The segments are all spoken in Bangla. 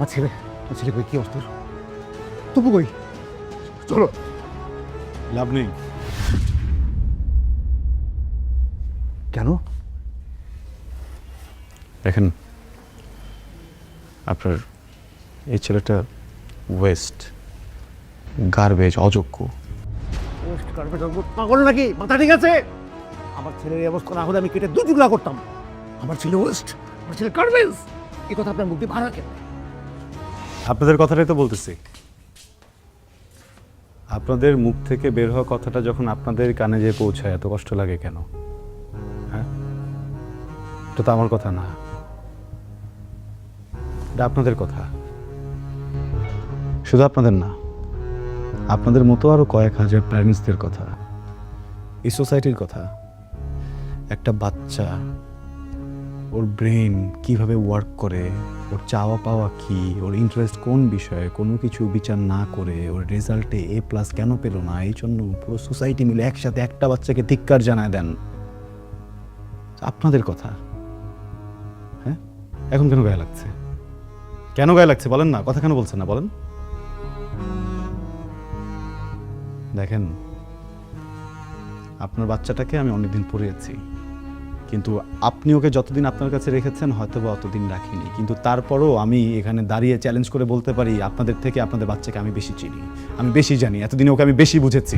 আমার ছেলে কই, কি অবস্থা? তবু কই? চলো। লাভ নেই। কেন? দেখেন, আপনার এই ছেলেটা ওয়েস্ট, গার্বেজ, অযোগ্য। পাগল নাকি? মাথা ঠিক আছে? আমার ছেলের এই অবস্থা না হলে আমি কেটে দু টুকরা করতাম। আমার ছেলে ওয়েস্ট, আমার ছেলে গার্বেজ, এই কথা আপনার মুখ দিয়ে ভাড়া কেন? আপনাদের কথাটাই তো বলতেছি। আপনাদের মুখ থেকে বের হওয়া কথাটা যখন আপনাদের কানে যেয়ে পৌঁছায় এত কষ্ট লাগে কেন? হ্যাঁ, এটা তো আমার কথা না, এটা আপনাদের কথা। শুধু আপনাদের না, আপনাদের মতো আরো কয়েক হাজার প্যারেন্টসদের কথা, এই সোসাইটির কথা। একটা বাচ্চা, ওর ব্রেন কিভাবে ওয়ার্ক করে, ওর চাওয়া পাওয়া কি, ওর ইন্টারেস্ট কোন বিষয়ে, কোনো কিছু বিচার না করে ওর রেজাল্টে A+ কেন পেল না, এই জন্য পুরো সোসাইটি মিলে একসাথে একটা বাচ্চাকে ধিক্কার জানায় দেন। আপনাদের কথা। হ্যাঁ, এখন কেন গায়ে লাগছে? কেন গায়ে লাগছে বলেন না, কথা কেন বলছেন না বলেন? দেখেন, আপনার বাচ্চাটাকে আমি অনেকদিন পড়িয়েছি, কিন্তু আপনি ওকে যতদিন আপনার কাছে রেখেছেন হয়তো বা অতদিন রাখিনি, কিন্তু তারপরও আমি এখানে দাঁড়িয়ে চ্যালেঞ্জ করে বলতে পারি আপনাদের থেকে আপনাদের বাচ্চাকে আমি বেশি চিনি, আমি বেশি জানি, এতদিনে ওকে আমি বেশি বুঝেছি।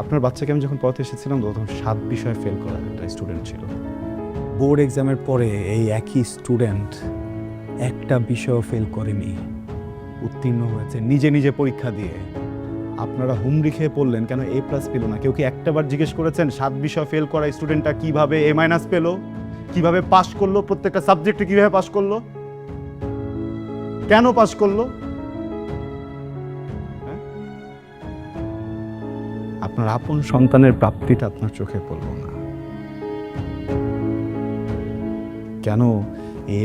আপনার বাচ্চাকে আমি যখন পড়াতে এসেছিলাম তখন 7 বিষয়ে ফেল করা একটা স্টুডেন্ট ছিল। বোর্ড এক্সামের পরে এই একই স্টুডেন্ট একটা বিষয়ও ফেল করেনি, উত্তীর্ণ হয়েছে নিজে নিজে পরীক্ষা দিয়ে। আপনারা হুমড়ি খেয়ে পড়লেন কেন A+ পেল না? কেউ কি একটাবার জিজ্ঞেস করেছেন 7 বিষয় ফেল করা স্টুডেন্টটা কিভাবে A- পেল, কিভাবে পাস করলো, প্রত্যেকটা সাবজেক্টে কিভাবে পাস করলো, কেন পাস করলো? হ্যাঁ? আপনার আপন সন্তানের প্রাপ্তিটা আপনার চোখে পড়লো না কেন? A+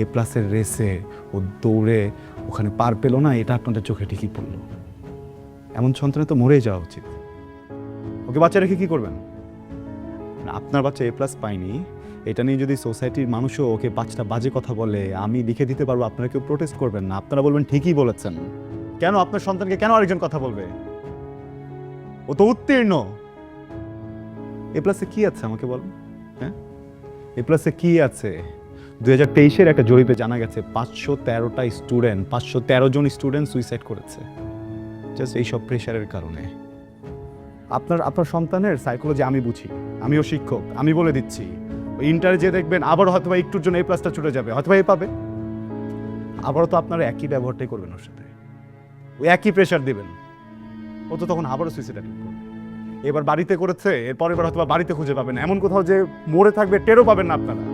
রেসে ও দৌড়ে ওখানে পার পেল না, এটা আপনাদের চোখে ঠিকই পড়লো। এমন সন্তানে তো মরেই যাওয়া উচিত। ওকে বাচ্চা রেখে কি করবেন? আপনার বাচ্চা A+ পায়নি, এটা নিয়ে যদি সোসাইটির মানুষও ওকে 5টা বাজে কথা বলে, আমি লিখে দিতে পারবো, আপনারা কেউ প্রোটেস্ট করবেন না, আপনারা বলবেন ঠিকই বলেছেন। কেন আপনার সন্তানকে কেন আরেকজন কথা বলবে? ও তো উত্তীর্ণ। A+ কি আছে আমাকে বলেন? হ্যাঁ, A+ কি আছে? 2023-এর একটা জরিপে জানা গেছে 513টা স্টুডেন্ট, 513 জন স্টুডেন্ট সুইসাইড করেছে জাস্ট এইসব প্রেশারের কারণে। আপনার সন্তানের সাইকোলজি আমি বুঝি, আমিও শিক্ষক, আমি বলে দিচ্ছি, ওই ইন্টারে যে দেখবেন আবার হয়তো বা একটুর জন্য A+টা ছুটে যাবে, হয়তো বা পাবে, আবারও তো আপনারা একই ব্যবহারটাই করবেন ওর সাথে, ওই একই প্রেশার দিবেন, ও তো তখন আবারও সুইসাইড অ্যাটেম্প্ট করবে। এবার বাড়িতে করেছে, এরপর এবার হয়তো বা বাড়িতে খুঁজে পাবেন, এমন কোথাও যে মরে থাকবে টেরও পাবেন না আপনারা।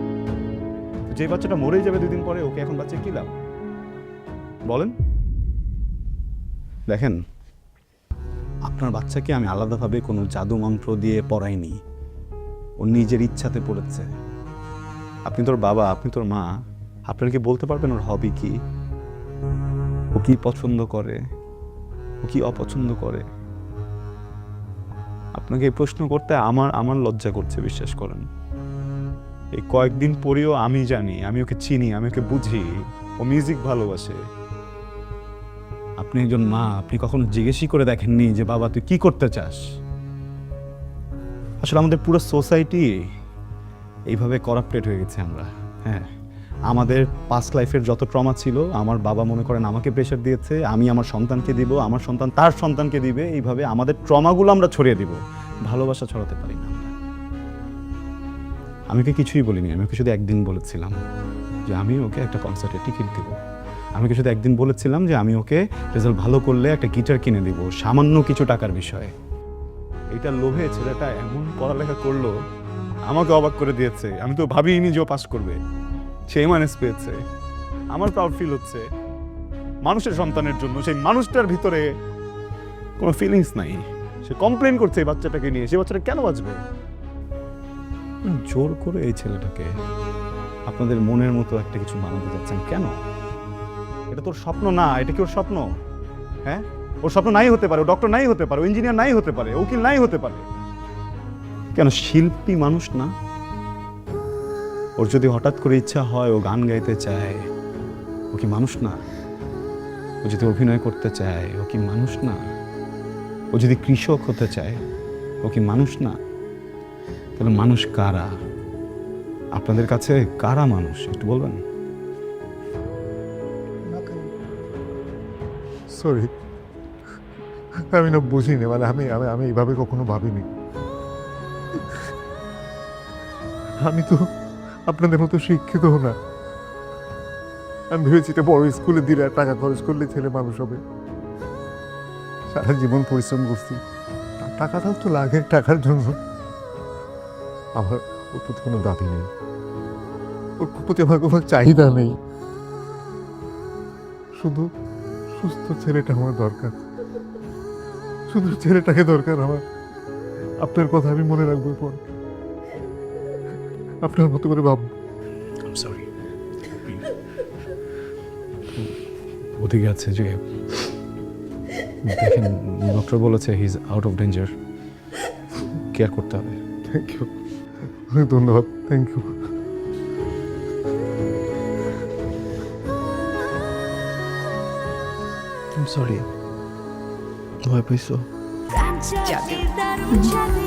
যে বাচ্চাটা মরেই যাবে 2 দিন পরে, ওকে এখন বাচ্চা কি লাভ বলেন? দেখেন, আপনার বাচ্চাকে আমি আলাদাভাবে কোনো জাদু মন্ত্র দিয়ে পড়াইনি, ও নিজের ইচ্ছাতে পড়েছে। আপনি তোর বাবা, আপনি তোর মা, আপনারা কি বলতে পারবেন ওর হবি কি, ও কি পছন্দ করে, ও কি অপছন্দ করে? আপনাকে এই প্রশ্ন করতে আমার লজ্জা করছে, বিশ্বাস করেন। এই কয়েকদিন পরেও আমি জানি, আমি ওকে চিনি, আমি ওকে বুঝি, ও মিউজিক ভালোবাসে। আপনি একজন মা, আপনি কখনো জিজ্ঞেসই করে দেখেননি যে বাবা তুই কি করতে চাস? আসলে আমাদের পুরো সোসাইটি এইভাবে করাপ্টেড হয়ে গেছে আমরা। হ্যাঁ, আমাদের পাস্ট লাইফের যত ট্রমা ছিল, আমার বাবা মনে করেন আমাকে প্রেশার দিয়েছে, আমি আমার সন্তানকে দিব, আমার সন্তান তার সন্তানকে দিবে, এইভাবে আমাদের ট্রমাগুলো আমরা ছড়িয়ে দিব, ভালোবাসা ছড়াতে পারি না আমরা। আমি ওকে কিছুই বলিনি, আমি ওকে শুধু একদিন বলেছিলাম যে আমি ওকে একটা কনসার্টের টিকিট দিব, আমি ওকে শুধু একদিন বলেছিলাম যে আমি ওকে রেজাল্ট ভালো করলে একটা গিটার কিনে দিব, সামান্য কিছু টাকার বিষয়ে। এটা লোভে ছেলেটা এমন পড়ালেখা করলো, আমাকে অবাক করে দিয়েছে। আমি তো ভাবিনি যে ও পাস করবে, সে A- পেয়েছে। আমার প্রাউড ফিল হচ্ছে মানুষের সন্তানের জন্য। সেই মানুষটার ভিতরে কোনো ফিলিংস নাই, সে কমপ্লেন করছে এই বাচ্চাটাকে নিয়ে। সে বাচ্চাটা কেন বাঁচবে? জোর করে এই ছেলেটাকে আপনাদের মনের মতো একটা কিছু বানাতে যাচ্ছেন কেন? এটা তোর স্বপ্ন না, এটা কি ওর স্বপ্ন? হ্যাঁ, ওর স্বপ্ন নাই হতে পারে, ও ডক্টর নাই হতে পারে, ও ইঞ্জিনিয়ার নাই হতে পারে, উকিল নাই হতে পারে, কেন শিল্পী মানুষ না? ও ওর যদি হঠাৎ করে ইচ্ছা হয় ও গান গাইতে চায়, ও কি মানুষ না? ও যদি অভিনয় করতে চায়, ও কি মানুষ না? ও যদি কৃষক হতে চায়, ও কি মানুষ না? তাহলে মানুষ কারা? আপনাদের কাছে কারা মানুষ একটু বলবেন? সরি, আমি না বুঝিনি, মানে আমি আমি আমি এইভাবে কখনো ভাবিনি। আমি তো আপনাদের মতো শিক্ষিত না। আমি ভেবেছি এটা বড় স্কুলে দিলে টাকা খরচ করলে ছেলে মানুষ হবে। সারা জীবন পরিশ্রম করছি, টাকাটাও তো লাগে টাকার জন্য। আমার ওর প্রতি কোনো দাবি নেই, ওর প্রতি আমার কোনো চাহিদা নেই। শুধু সুস্থ ছেলেটা আমার দরকার, শুধু ছেলেটাকে দরকার আমার। আপনার কথা আমি মনে রাখবো, পর আপনার মতো করে ভাববো। সরি। ওদিকে আছে যে দেখেন, ডক্টর বলেছে he is out of danger, care করতে হবে। থ্যাংক ইউ, অনেক ধন্যবাদ, থ্যাংক ইউ। সরি, ভয় পাইছো? জাতির দারুণ স্বাদে